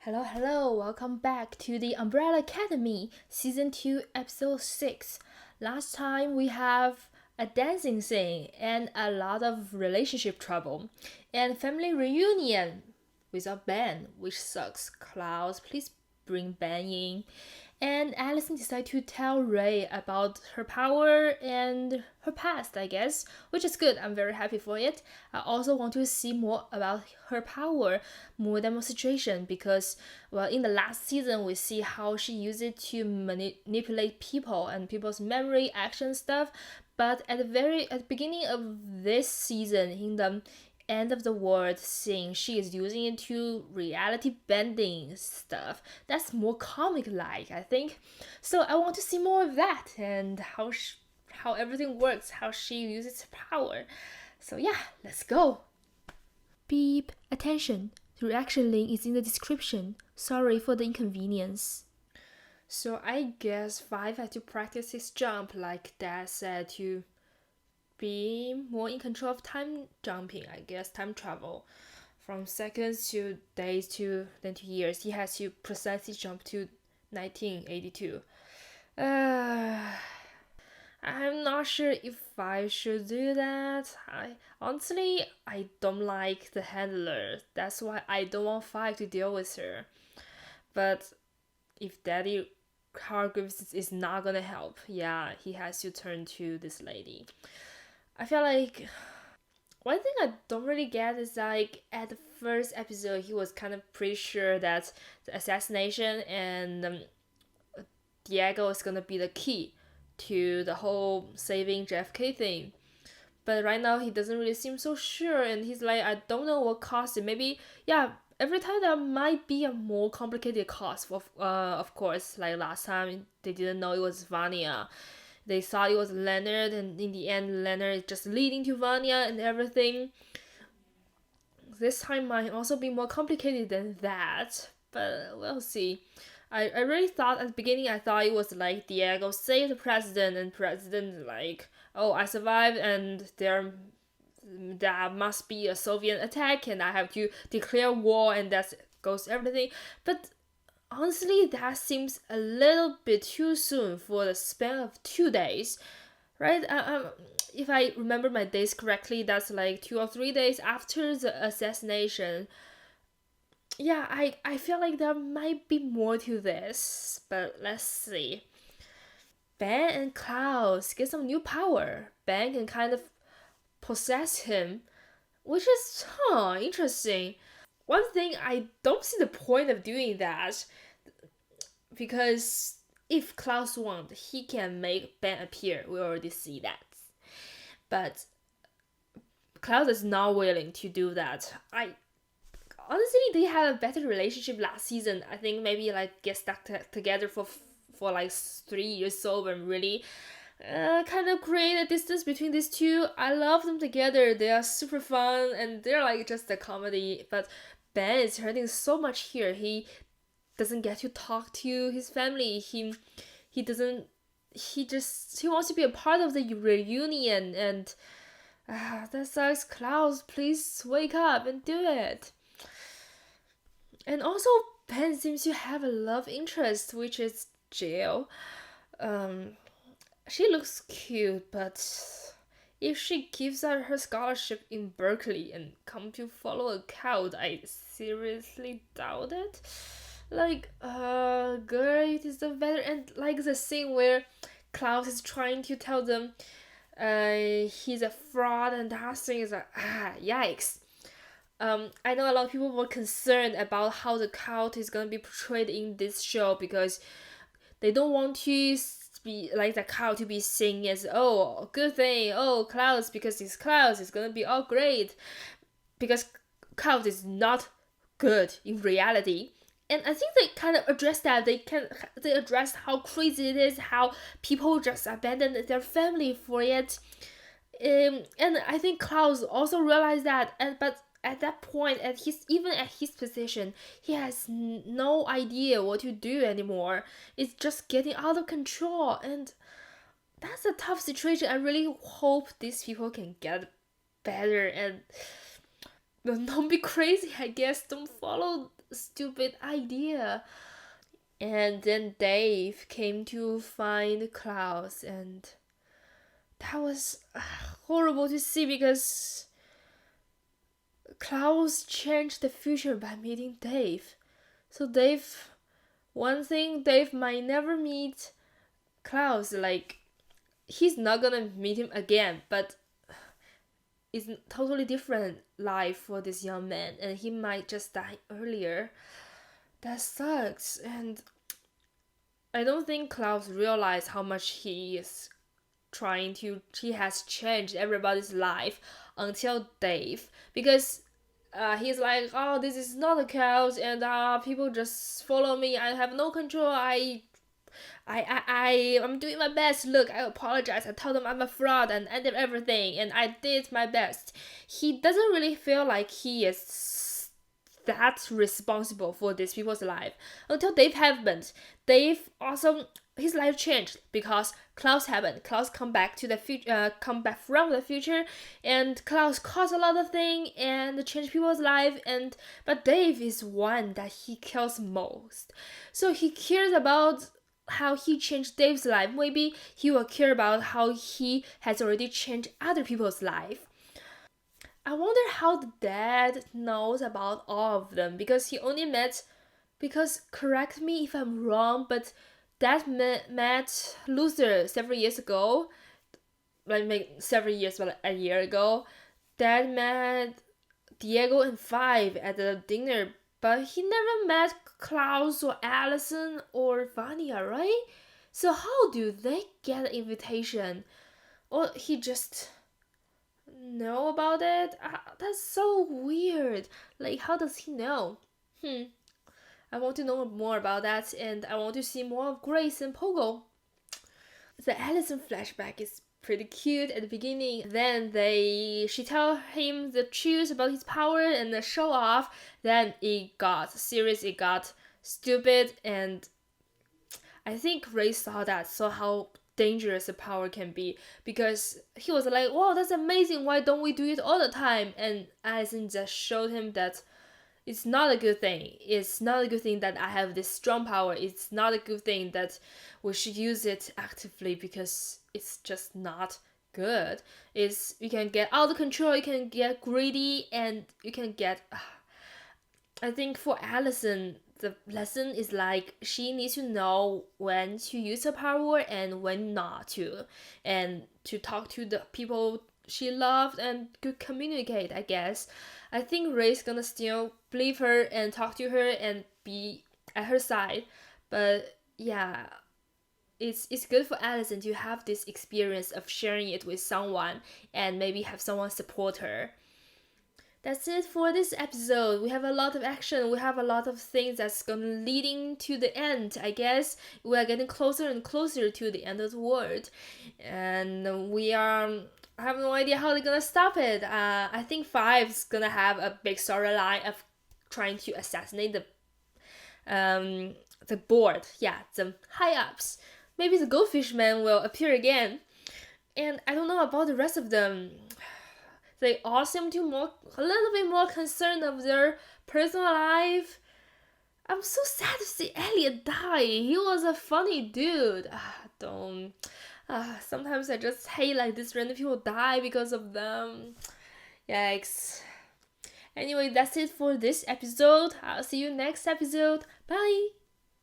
Hello, welcome back to the Umbrella Academy, Season 2, Episode 6. Last time we have a dancing scene and a lot of relationship trouble, and family reunion without Ben, which sucks. Klaus, please bring Ben in. And Allison decided to tell Ray about her power and her past, I guess, which is good. I'm very happy for it. I also want to see more about her power, more demonstration, because, well, in the last season, we see how she used it to manipulate people and people's memory, action stuff. But at the beginning of this season, in the end of the world scene, she is using it to reality bending stuff. That's more comic like, I think. So I want to see more of that and how everything works, how she uses her power. So yeah, let's go. Beep, attention. The reaction link is in the description. Sorry for the inconvenience. So I guess Five had to practice his jump like Dad said to be more in control of time jumping, I guess, time travel. From seconds to days to then to years. He has to precisely jump to 1982. I'm not sure if I should do that. I don't like the handler. That's why I don't want Five to deal with her. But if Daddy Hargreaves is not gonna help, yeah, he has to turn to this lady. I feel like one thing I don't really get is like at the first episode he was kind of pretty sure that the assassination and Diego is gonna be the key to the whole saving JFK thing. But right now he doesn't really seem so sure, and he's like, I don't know what caused it. Maybe yeah. Every time there might be a more complicated cause. Of course, like last time they didn't know it was Vanya. They thought it was Leonard, and in the end, Leonard is just leading to Vanya and everything. This time might also be more complicated than that, but we'll see. I really thought at the beginning, I thought it was like Diego saved the president, and president like, oh, I survived, and there must be a Soviet attack, and I have to declare war, and that goes everything. But honestly, that seems a little bit too soon for the span of 2 days, right? If I remember my days correctly, that's like 2 or 3 days after the assassination. Yeah, I feel like there might be more to this, but let's see. Ben and Klaus get some new power. Ben can kind of possess him, which is interesting. One thing, I don't see the point of doing that, because if Klaus wants, he can make Ben appear. We already see that. But Klaus is not willing to do that. I honestly, they had a better relationship last season. I think maybe like get stuck together for like 3 years so, and really kind of create a distance between these two. I love them together. They are super fun and they're like just a comedy. But Ben is hurting so much here. He doesn't get to talk to his family. He doesn't. He wants to be a part of the reunion, and that sucks. Klaus, please wake up and do it. And also, Ben seems to have a love interest, which is Jill. She looks cute, but if she gives up her scholarship in Berkeley and come to follow a cult, I seriously doubt it. Like, girl, you deserve better. And like the scene where Klaus is trying to tell them he's a fraud, and that scene is like, yikes. I know a lot of people were concerned about how the cult is gonna be portrayed in this show, because they don't want to be like the cult to be seen as, oh, good thing, oh, Klaus, because he's Klaus, it's gonna be all great, because cult is not good in reality. And I think they kind of address that. They address how crazy it is, how people just abandon their family for it. And I think Klaus also realized that, but at that point, even at his position, he has no idea what to do anymore. It's just getting out of control, and that's a tough situation. I really hope these people can get better and don't be crazy. I guess don't follow stupid idea. And then Dave came to find Klaus, and that was horrible to see because Klaus changed the future by meeting Dave. So one thing, Dave might never meet Klaus. Like, he's not gonna meet him again, but it's a totally different life for this young man, and he might just die earlier. That sucks, and I don't think Klaus realized how much he has changed everybody's life until Dave, because he's like, oh, this is not a Klaus, and people just follow me. I have no control. I'm doing my best. Look, I apologize. I told them I'm a fraud and ended everything, and I did my best. He doesn't really feel like he is that responsible for these people's life until Dave happened. Dave also, his life changed because Klaus happened. Klaus come back to the future, come back from the future, and Klaus caused a lot of things and changed people's life. And but Dave is one that he cares most, so he cares about how he changed Dave's life. Maybe he will care about how he has already changed other people's life. I wonder how the dad knows about all of them because he only met. Because correct me if I'm wrong, but dad met Luther several years ago, like several years, but like a year ago. Dad met Diego and Five at the dinner, but he never met Klaus or Allison or Vanya, right? So how do they get an invitation? Or he just know about it? That's so weird. Like, how does he know? I want to know more about that, and I want to see more of Grace and Pogo. The Allison flashback is pretty cute at the beginning. Then she tell him the truth about his power and the show off. Then it got serious, it got stupid, and I think Ray saw how dangerous the power can be because he was like, wow, that's amazing, why don't we do it all the time? And Allison just showed him that it's not a good thing. It's not a good thing that I have this strong power. It's not a good thing that we should use it actively because it's just not good. You can get out of control, you can get greedy, and you can get. I think for Allison, the lesson is like she needs to know when to use her power and when not to, and to talk to the people she loved and could communicate, I guess. I think Ray's gonna still believe her and talk to her and be at her side. But yeah, it's good for Allison to have this experience of sharing it with someone and maybe have someone support her. That's it for this episode. We have a lot of action. We have a lot of things that's gonna leading to the end. I guess we are getting closer and closer to the end of the world, and we are. I have no idea how they're gonna stop it. I think Five's gonna have a big storyline of trying to assassinate the board. Yeah, the high ups. Maybe the Goldfish Man will appear again, and I don't know about the rest of them. They all seem to a little bit more concerned of their personal life. I'm so sad to see Elliot die. He was a funny dude. Don't. Sometimes I just hate like these random people die because of them. Yikes. Anyway, that's it for this episode. I'll see you next episode. Bye.